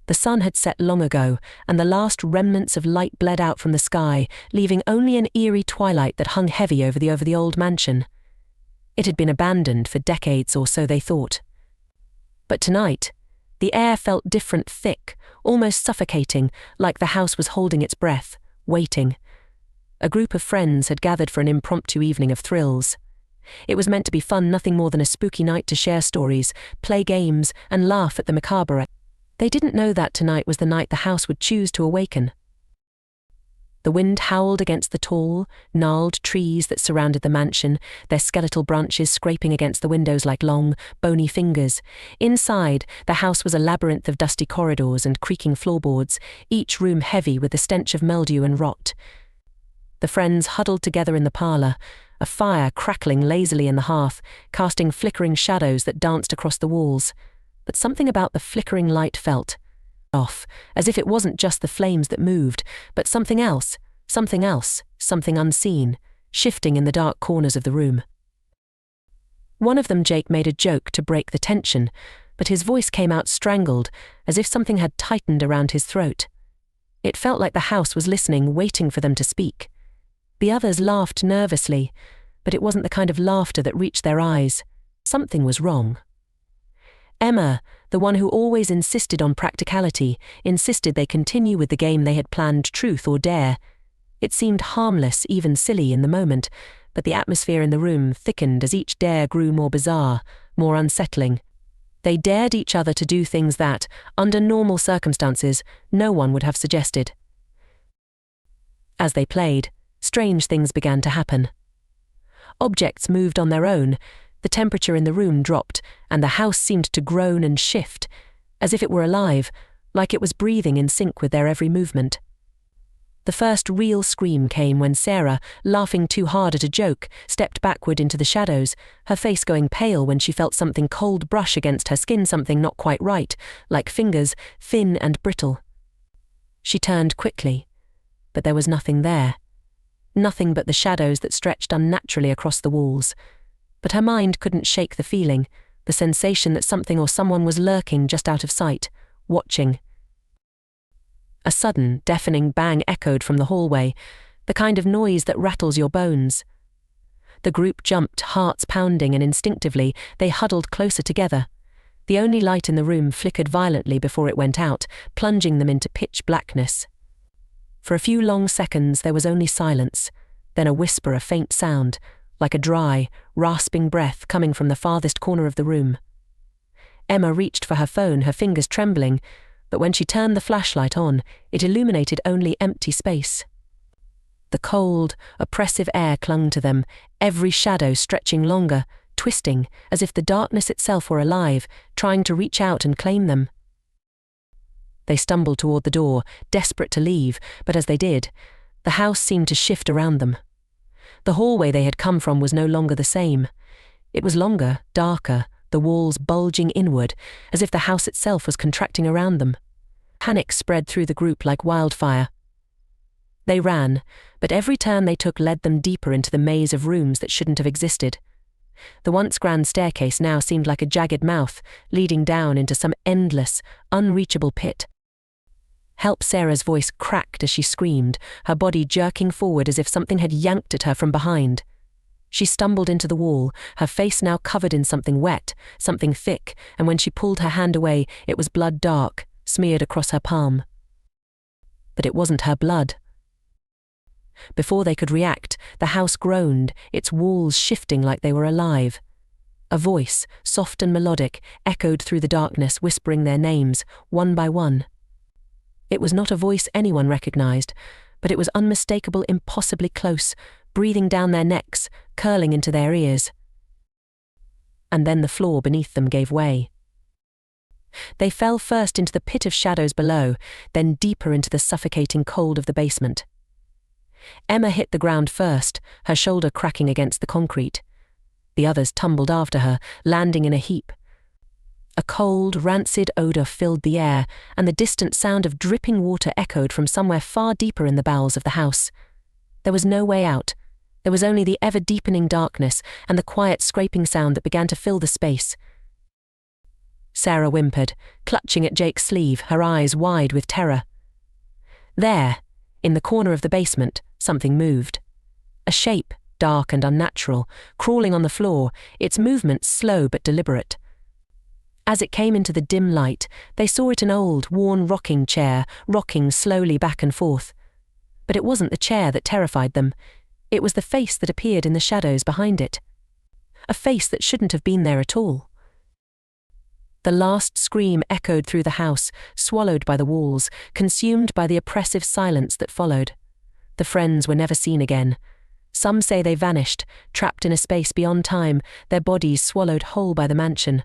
The sun had set long ago, and the last remnants of light bled out from the sky, leaving only an eerie twilight that hung heavy over the old mansion. It had been abandoned for decades or so, they thought. But tonight, the air felt different, thick, almost suffocating, like the house was holding its breath, waiting. A group of friends had gathered for an impromptu evening of thrills. It was meant to be fun, nothing more than a spooky night to share stories, play games, and laugh at the macabre. They didn't know that tonight was the night the house would choose to awaken. The wind howled against the tall, gnarled trees that surrounded the mansion, their skeletal branches scraping against the windows like long, bony fingers. Inside, the house was a labyrinth of dusty corridors and creaking floorboards, each room heavy with the stench of mildew and rot. The friends huddled together in the parlour, a fire crackling lazily in the hearth, casting flickering shadows that danced across the walls. But something about the flickering light felt off, as if it wasn't just the flames that moved, but something else, something unseen, shifting in the dark corners of the room. One of them, Jake, made a joke to break the tension, but his voice came out strangled, as if something had tightened around his throat. It felt like the house was listening, waiting for them to speak. The others laughed nervously, but it wasn't the kind of laughter that reached their eyes. Something was wrong. Emma, the one who always insisted on practicality, insisted they continue with the game they had planned, truth or dare. It seemed harmless, even silly in the moment, but the atmosphere in the room thickened as each dare grew more bizarre, more unsettling. They dared each other to do things that, under normal circumstances, no one would have suggested. As they played, strange things began to happen. Objects moved on their own, the temperature in the room dropped, and the house seemed to groan and shift, as if it were alive, like it was breathing in sync with their every movement. The first real scream came when Sarah, laughing too hard at a joke, stepped backward into the shadows, her face going pale when she felt something cold brush against her skin, something not quite right, like fingers, thin and brittle. She turned quickly, but there was nothing there. Nothing but the shadows that stretched unnaturally across the walls. But her mind couldn't shake the feeling, the sensation that something or someone was lurking just out of sight, watching. A sudden, deafening bang echoed from the hallway, the kind of noise that rattles your bones. The group jumped, hearts pounding, and instinctively they huddled closer together. The only light in the room flickered violently before it went out, plunging them into pitch blackness. For a few long seconds there was only silence, then a whisper, a faint sound, like a dry, rasping breath coming from the farthest corner of the room. Emma reached for her phone, her fingers trembling, but when she turned the flashlight on, it illuminated only empty space. The cold, oppressive air clung to them, every shadow stretching longer, twisting, as if the darkness itself were alive, trying to reach out and claim them. They stumbled toward the door, desperate to leave, but as they did, the house seemed to shift around them. The hallway they had come from was no longer the same. It was longer, darker, the walls bulging inward, as if the house itself was contracting around them. Panic spread through the group like wildfire. They ran, but every turn they took led them deeper into the maze of rooms that shouldn't have existed. The once grand staircase now seemed like a jagged mouth, leading down into some endless, unreachable pit. Help! Sarah's voice cracked as she screamed, her body jerking forward as if something had yanked at her from behind. She stumbled into the wall, her face now covered in something wet, something thick, and when she pulled her hand away, it was blood dark, smeared across her palm. But it wasn't her blood. Before they could react, the house groaned, its walls shifting like they were alive. A voice, soft and melodic, echoed through the darkness, whispering their names, one by one. It was not a voice anyone recognized, but it was unmistakable, impossibly close, breathing down their necks, curling into their ears. And then the floor beneath them gave way. They fell first into the pit of shadows below, then deeper into the suffocating cold of the basement. Emma hit the ground first, her shoulder cracking against the concrete. The others tumbled after her, landing in a heap. A cold, rancid odor filled the air, and the distant sound of dripping water echoed from somewhere far deeper in the bowels of the house. There was no way out. There was only the ever-deepening darkness and the quiet scraping sound that began to fill the space. Sarah whimpered, clutching at Jake's sleeve, her eyes wide with terror. There, in the corner of the basement, something moved. A shape, dark and unnatural, crawling on the floor, its movements slow but deliberate. As it came into the dim light, they saw it an old, worn rocking chair, rocking slowly back and forth. But it wasn't the chair that terrified them. It was the face that appeared in the shadows behind it. A face that shouldn't have been there at all. The last scream echoed through the house, swallowed by the walls, consumed by the oppressive silence that followed. The friends were never seen again. Some say they vanished, trapped in a space beyond time, their bodies swallowed whole by the mansion.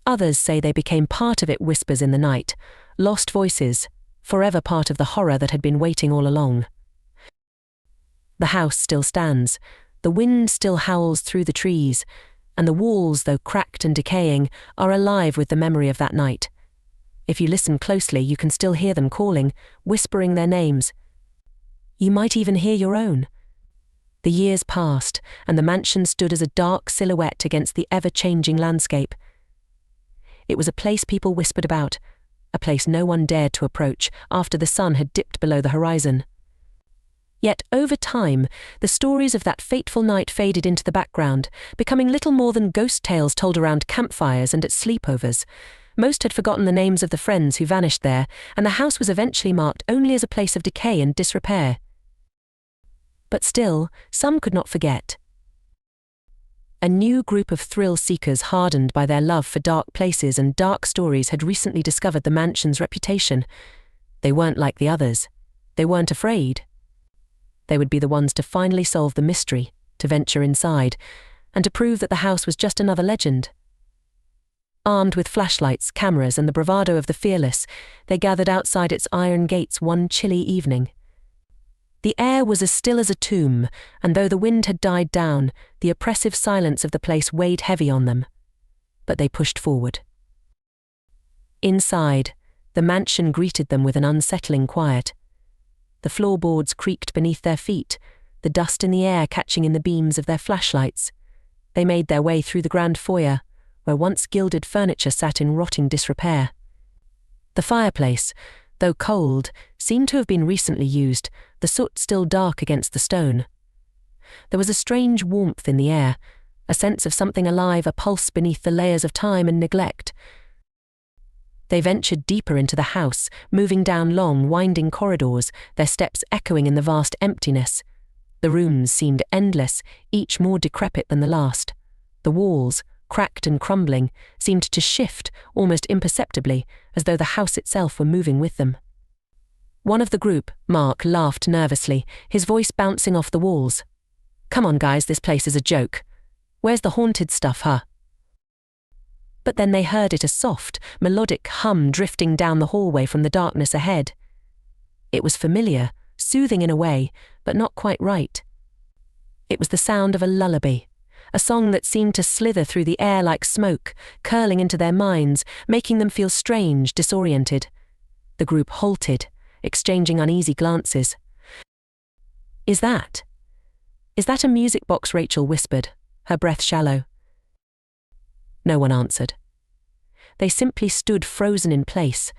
Others say they became part of it, whispers in the night, lost voices, forever part of the horror that had been waiting all along. The house still stands, the wind still howls through the trees, and the walls, though cracked and decaying, are alive with the memory of that night. If you listen closely, you can still hear them calling, whispering their names. You might even hear your own. The years passed, and the mansion stood as a dark silhouette against the ever-changing landscape. It was a place people whispered about, a place no one dared to approach after the sun had dipped below the horizon. Yet, over time, the stories of that fateful night faded into the background, becoming little more than ghost tales told around campfires and at sleepovers. Most had forgotten the names of the friends who vanished there, and the house was eventually marked only as a place of decay and disrepair. But still, some could not forget. A new group of thrill-seekers hardened by their love for dark places and dark stories had recently discovered the mansion's reputation. They weren't like the others. They weren't afraid. They would be the ones to finally solve the mystery, to venture inside, and to prove that the house was just another legend. Armed with flashlights, cameras, and the bravado of the fearless, they gathered outside its iron gates one chilly evening. The air was as still as a tomb, and though the wind had died down, the oppressive silence of the place weighed heavy on them. But they pushed forward. Inside, the mansion greeted them with an unsettling quiet. The floorboards creaked beneath their feet, the dust in the air catching in the beams of their flashlights. They made their way through the grand foyer, where once gilded furniture sat in rotting disrepair. The fireplace, though cold, seemed to have been recently used, the soot still dark against the stone. There was a strange warmth in the air, a sense of something alive, a pulse beneath the layers of time and neglect. They ventured deeper into the house, moving down long, winding corridors, their steps echoing in the vast emptiness. The rooms seemed endless, each more decrepit than the last. The walls, cracked and crumbling, seemed to shift, almost imperceptibly, as though the house itself were moving with them. One of the group, Mark, laughed nervously, his voice bouncing off the walls. "Come on, guys, this place is a joke. Where's the haunted stuff, huh?" But then they heard it, a soft, melodic hum drifting down the hallway from the darkness ahead. It was familiar, soothing in a way, but not quite right. It was the sound of a lullaby, a song that seemed to slither through the air like smoke, curling into their minds, making them feel strange, disoriented. The group halted, exchanging uneasy glances. Is that a music box?" Rachel whispered, her breath shallow. No one answered. They simply stood frozen in place,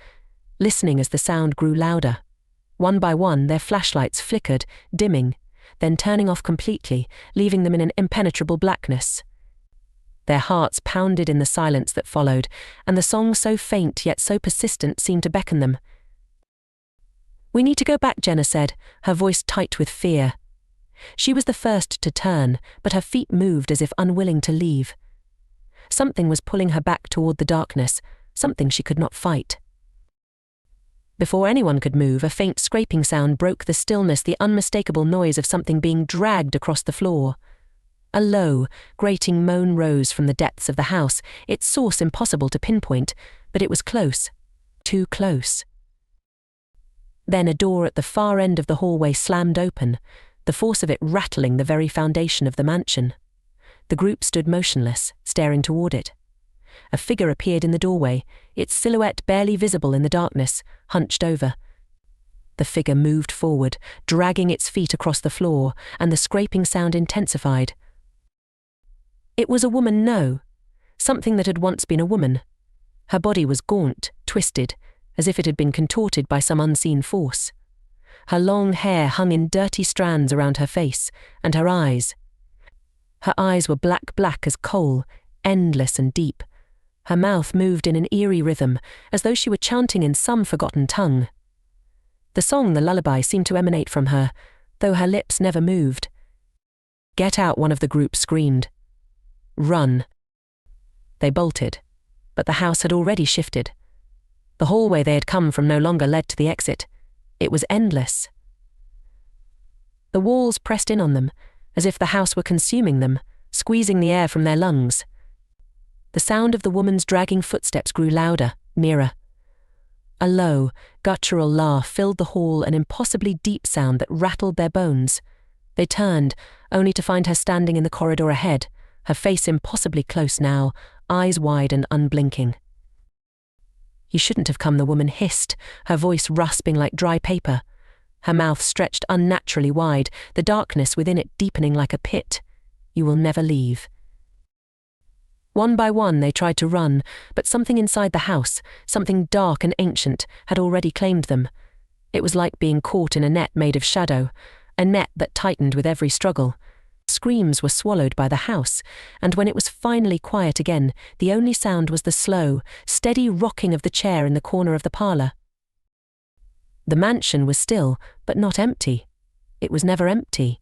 listening as the sound grew louder. One by one, their flashlights flickered, dimming, then turning off completely, leaving them in an impenetrable blackness. Their hearts pounded in the silence that followed, and the song, so faint yet so persistent, seemed to beckon them. "We need to go back," Jenna said, her voice tight with fear. She was the first to turn, but her feet moved as if unwilling to leave. Something was pulling her back toward the darkness, something she could not fight. Before anyone could move, a faint scraping sound broke the stillness, the unmistakable noise of something being dragged across the floor. A low, grating moan rose from the depths of the house, its source impossible to pinpoint, but it was close, too close. Then a door at the far end of the hallway slammed open, the force of it rattling the very foundation of the mansion. The group stood motionless, staring toward it. A figure appeared in the doorway, its silhouette barely visible in the darkness, hunched over. The figure moved forward, dragging its feet across the floor, and the scraping sound intensified. It was a woman, no, something that had once been a woman, Her body was gaunt, twisted, as if it had been contorted by some unseen force. Her long hair hung in dirty strands around her face, and her eyes. Her eyes were black as coal, endless and deep. Her mouth moved in an eerie rhythm, as though she were chanting in some forgotten tongue. The song, the lullaby, seemed to emanate from her, though her lips never moved. "Get out," one of the group screamed. "Run." They bolted, but the house had already shifted. The hallway they had come from no longer led to the exit. It was endless. The walls pressed in on them, as if the house were consuming them, squeezing the air from their lungs. The sound of the woman's dragging footsteps grew louder, nearer. A low, guttural laugh filled the hall, an impossibly deep sound that rattled their bones. They turned, only to find her standing in the corridor ahead, her face impossibly close now, eyes wide and unblinking. "You shouldn't have come," the woman hissed, her voice rasping like dry paper. Her mouth stretched unnaturally wide, the darkness within it deepening like a pit. "You will never leave." One by one they tried to run, but something inside the house, something dark and ancient, had already claimed them. It was like being caught in a net made of shadow, a net that tightened with every struggle. Screams were swallowed by the house, and when it was finally quiet again, the only sound was the slow, steady rocking of the chair in the corner of the parlour. The mansion was still, but not empty. It was never empty.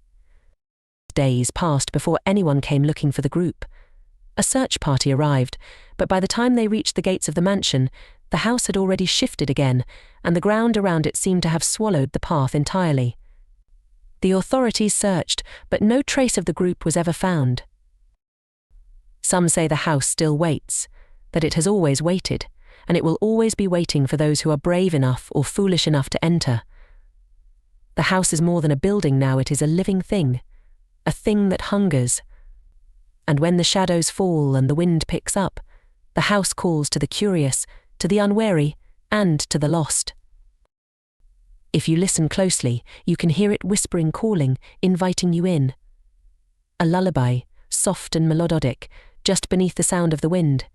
Days passed before anyone came looking for the group. A search party arrived, but by the time they reached the gates of the mansion, the house had already shifted again, and the ground around it seemed to have swallowed the path entirely. The authorities searched, but no trace of the group was ever found. Some say the house still waits, that it has always waited, and it will always be waiting for those who are brave enough or foolish enough to enter. The house is more than a building now, it is a living thing, a thing that hungers. And when the shadows fall and the wind picks up, the house calls to the curious, to the unwary, and to the lost. If you listen closely, you can hear it whispering, calling, inviting you in. A lullaby, soft and melodic, just beneath the sound of the wind.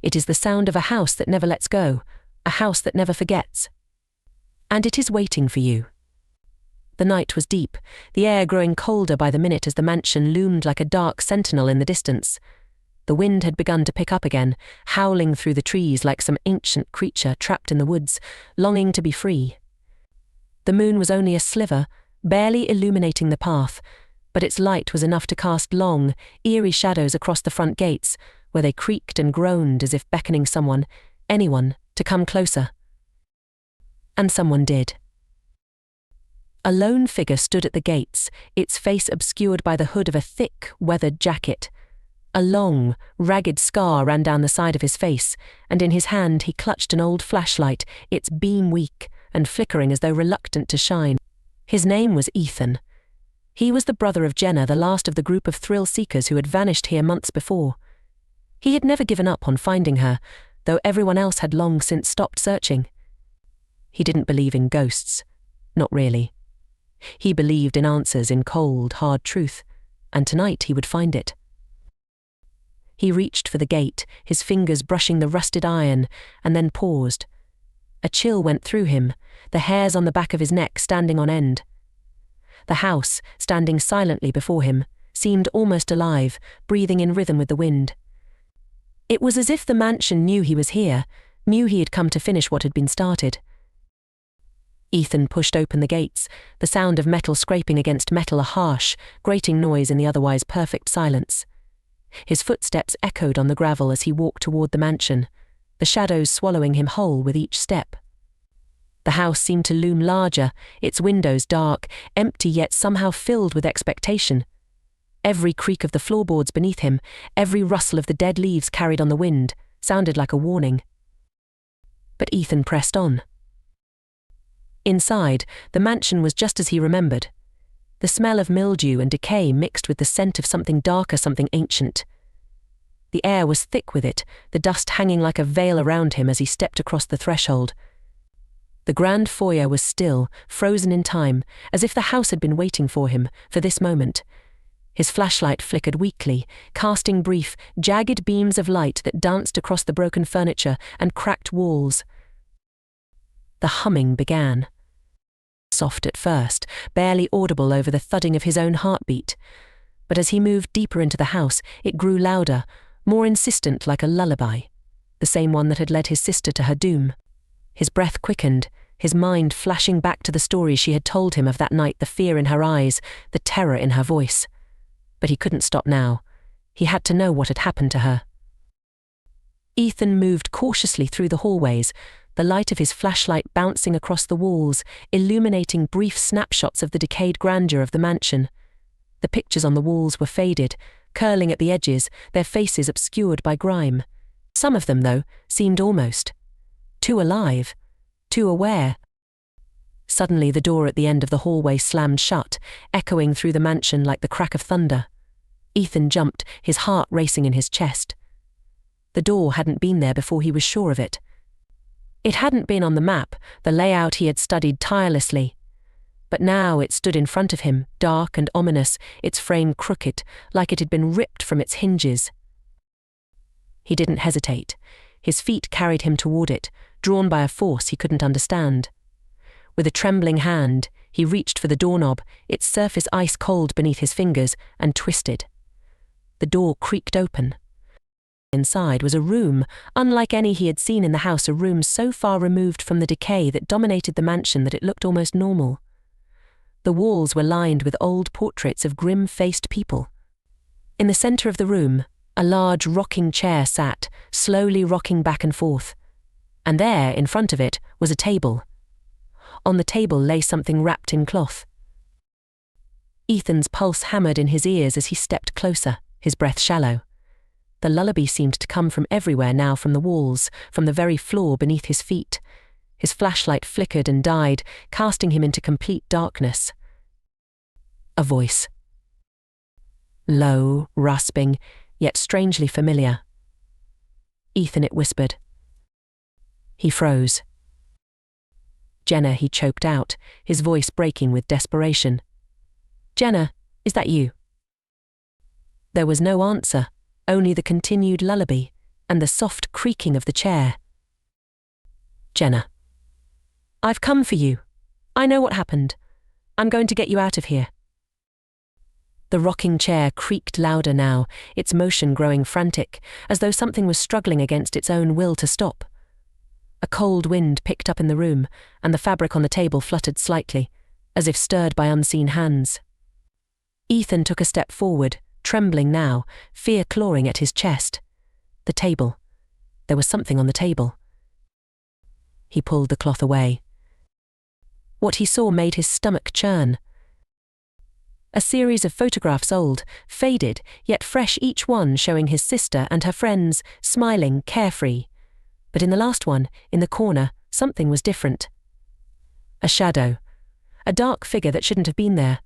It is the sound of a house that never lets go, a house that never forgets. And it is waiting for you. The night was deep, the air growing colder by the minute as the mansion loomed like a dark sentinel in the distance. The wind had begun to pick up again, howling through the trees like some ancient creature trapped in the woods, longing to be free. The moon was only a sliver, barely illuminating the path, but its light was enough to cast long, eerie shadows across the front gates, where they creaked and groaned as if beckoning someone, anyone, to come closer. And someone did. A lone figure stood at the gates, its face obscured by the hood of a thick, weathered jacket. A long, ragged scar ran down the side of his face, and in his hand he clutched an old flashlight, its beam weak and flickering as though reluctant to shine. His name was Ethan. He was the brother of Jenna, the last of the group of thrill-seekers who had vanished here months before. He had never given up on finding her, though everyone else had long since stopped searching. He didn't believe in ghosts. Not really. He believed in answers, in cold, hard truth, and tonight he would find it. He reached for the gate, his fingers brushing the rusted iron, and then paused. A chill went through him, the hairs on the back of his neck standing on end. The house, standing silently before him, seemed almost alive, breathing in rhythm with the wind. It was as if the mansion knew he was here, knew he had come to finish what had been started. Ethan pushed open the gates, the sound of metal scraping against metal a harsh, grating noise in the otherwise perfect silence. His footsteps echoed on the gravel as he walked toward the mansion, the shadows swallowing him whole with each step. The house seemed to loom larger, its windows dark, empty yet somehow filled with expectation. Every creak of the floorboards beneath him, every rustle of the dead leaves carried on the wind, sounded like a warning. But Ethan pressed on. Inside, the mansion was just as he remembered. The smell of mildew and decay mixed with the scent of something darker, something ancient. The air was thick with it, the dust hanging like a veil around him as he stepped across the threshold. The grand foyer was still, frozen in time, as if the house had been waiting for him, for this moment. His flashlight flickered weakly, casting brief, jagged beams of light that danced across the broken furniture and cracked walls. The humming began. Soft at first, barely audible over the thudding of his own heartbeat. But as he moved deeper into the house, it grew louder, more insistent, like a lullaby, the same one that had led his sister to her doom. His breath quickened, his mind flashing back to the stories she had told him of that night, the fear in her eyes, the terror in her voice. But he couldn't stop now. He had to know what had happened to her. Ethan moved cautiously through the hallways, the light of his flashlight bouncing across the walls, illuminating brief snapshots of the decayed grandeur of the mansion. The pictures on the walls were faded, curling at the edges, their faces obscured by grime. Some of them, though, seemed almost too alive, too aware. Suddenly the door at the end of the hallway slammed shut, echoing through the mansion like the crack of thunder. Ethan jumped, his heart racing in his chest. The door hadn't been there before he was sure of it. It hadn't been on the map, the layout he had studied tirelessly. But now it stood in front of him, dark and ominous, its frame crooked, like it had been ripped from its hinges. He didn't hesitate. His feet carried him toward it, drawn by a force he couldn't understand. With a trembling hand, he reached for the doorknob, its surface ice cold beneath his fingers, and twisted. The door creaked open. Inside was a room, unlike any he had seen in the house, a room so far removed from the decay that dominated the mansion that it looked almost normal. The walls were lined with old portraits of grim-faced people. In the center of the room, a large rocking chair sat, slowly rocking back and forth. And there, in front of it, was a table. On the table lay something wrapped in cloth. Ethan's pulse hammered in his ears as he stepped closer, his breath shallow. The lullaby seemed to come from everywhere now, from the walls, from the very floor beneath his feet. His flashlight flickered and died, casting him into complete darkness. A voice. Low, rasping, yet strangely familiar. Ethan, it whispered. He froze. Jenna, he choked out, his voice breaking with desperation. Jenna, is that you? There was no answer, only the continued lullaby and the soft creaking of the chair. Jenna. I've come for you. I know what happened. I'm going to get you out of here. The rocking chair creaked louder now, its motion growing frantic, as though something was struggling against its own will to stop. A cold wind picked up in the room, and the fabric on the table fluttered slightly, as if stirred by unseen hands. Ethan took a step forward, trembling now, fear clawing at his chest. The table. There was something on the table. He pulled the cloth away. What he saw made his stomach churn. A series of photographs, old, faded, yet fresh, each one showing his sister and her friends, smiling, carefree. But in the last one, in the corner, something was different. A shadow. A dark figure that shouldn't have been there.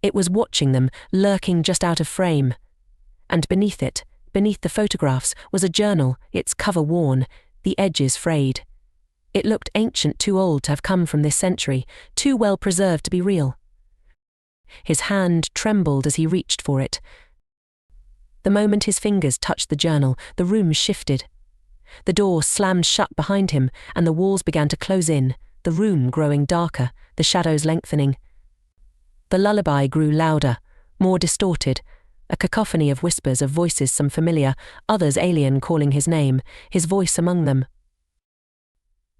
It was watching them, lurking just out of frame. And beneath it, beneath the photographs, was a journal, its cover worn, the edges frayed. It looked ancient, too old to have come from this century, too well preserved to be real. His hand trembled as he reached for it. The moment his fingers touched the journal, the room shifted. The door slammed shut behind him, and the walls began to close in, the room growing darker, the shadows lengthening. The lullaby grew louder, more distorted, a cacophony of whispers, of voices, some familiar, others alien, calling his name, his voice among them.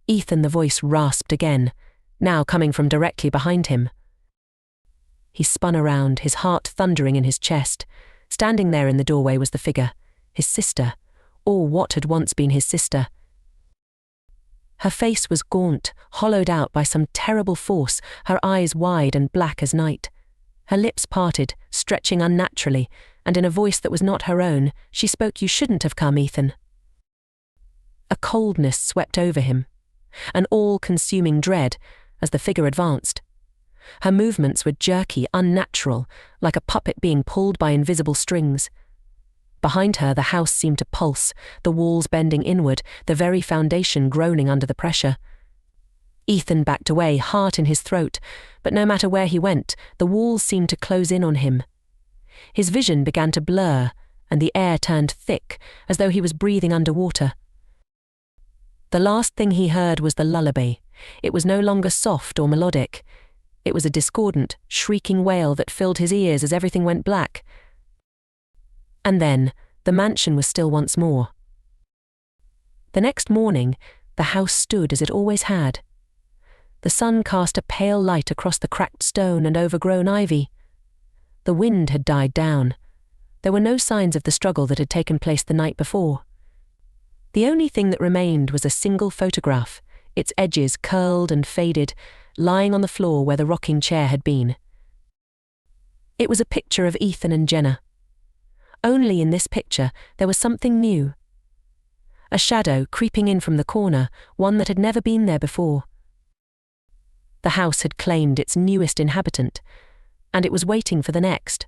Ethan, the voice rasped again, now coming from directly behind him. He spun around, his heart thundering in his chest. Standing there in the doorway was the figure, his sister, or what had once been his sister. Her face was gaunt, hollowed out by some terrible force, her eyes wide and black as night. Her lips parted, stretching unnaturally, and in a voice that was not her own, she spoke, "You shouldn't have come, Ethan." A coldness swept over him, an all-consuming dread, as the figure advanced. Her movements were jerky, unnatural, like a puppet being pulled by invisible strings. Behind her, the house seemed to pulse, the walls bending inward, the very foundation groaning under the pressure. Ethan backed away, heart in his throat, but no matter where he went, the walls seemed to close in on him. His vision began to blur, and the air turned thick, as though he was breathing underwater. The last thing he heard was the lullaby. It was no longer soft or melodic. It was a discordant, shrieking wail that filled his ears as everything went black. And then, the mansion was still once more. The next morning, the house stood as it always had. The sun cast a pale light across the cracked stone and overgrown ivy. The wind had died down. There were no signs of the struggle that had taken place the night before. The only thing that remained was a single photograph, its edges curled and faded, lying on the floor where the rocking chair had been. It was a picture of Ethan and Jenna. Only in this picture there was something new. A shadow creeping in from the corner, one that had never been there before. The house had claimed its newest inhabitant, and it was waiting for the next.